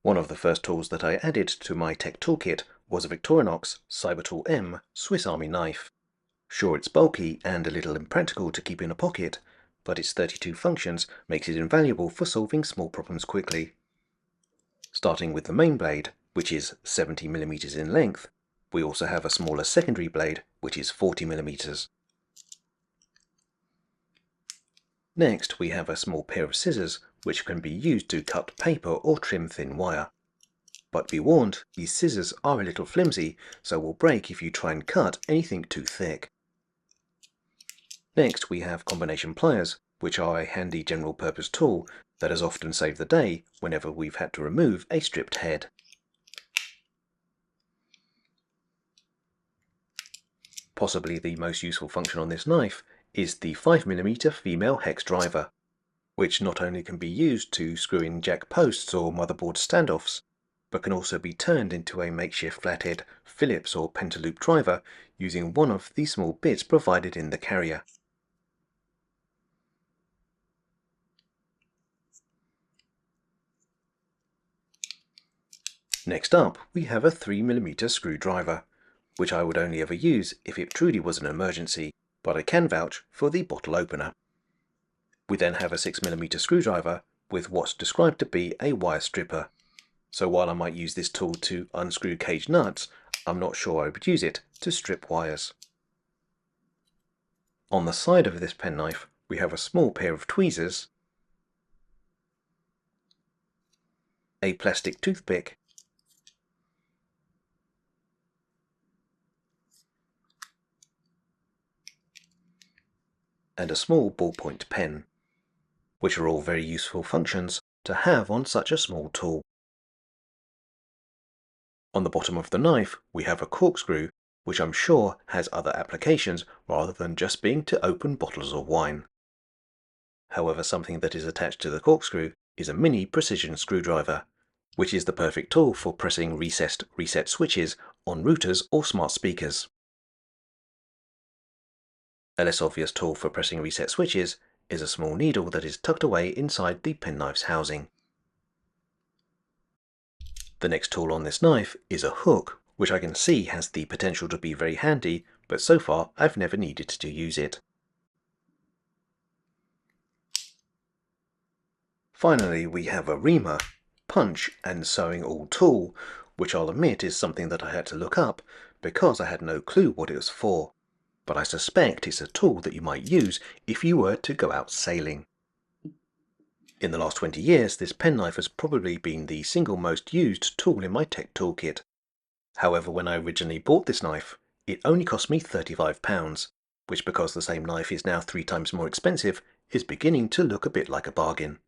One of the first tools that I added to my tech toolkit was a Victorinox Cyber Tool M Swiss Army knife. Sure, it's bulky and a little impractical to keep in a pocket, but its 32 functions makes it invaluable for solving small problems quickly. Starting with the main blade, which is 70mm in length, we also have a smaller secondary blade, which is 40mm. Next, we have a small pair of scissors, which can be used to cut paper or trim thin wire. But be warned, these scissors are a little flimsy, so will break if you try and cut anything too thick. Next, we have combination pliers, which are a handy general purpose tool that has often saved the day whenever we've had to remove a stripped head. Possibly the most useful function on this knife is the 5mm female hex driver, which not only can be used to screw in jack posts or motherboard standoffs, but can also be turned into a makeshift flathead Phillips or pentaloop driver using one of the small bits provided in the carrier. Next up, we have a 3mm screwdriver, which I would only ever use if it truly was an emergency, but I can vouch for the bottle opener. We then have a 6mm screwdriver with what's described to be a wire stripper. So while I might use this tool to unscrew cage nuts, I'm not sure I would use it to strip wires. On the side of this penknife, we have a small pair of tweezers, a plastic toothpick, and a small ballpoint pen, which are all very useful functions to have on such a small tool. On the bottom of the knife, we have a corkscrew, which I'm sure has other applications rather than just being to open bottles of wine. However, something that is attached to the corkscrew is a mini precision screwdriver, which is the perfect tool for pressing recessed reset switches on routers or smart speakers. A less obvious tool for pressing reset switches is a small needle that is tucked away inside the penknife's housing. The next tool on this knife is a hook, which I can see has the potential to be very handy, but so far I've never needed to use it. Finally, we have a reamer, punch and sewing all tool, which I'll admit is something that I had to look up because I had no clue what it was for. But I suspect it's a tool that you might use if you were to go out sailing. In the last 20 years, this penknife has probably been the single most used tool in my tech toolkit. However, when I originally bought this knife, it only cost me £35, which, because the same knife is now 3 times more expensive, is beginning to look a bit like a bargain.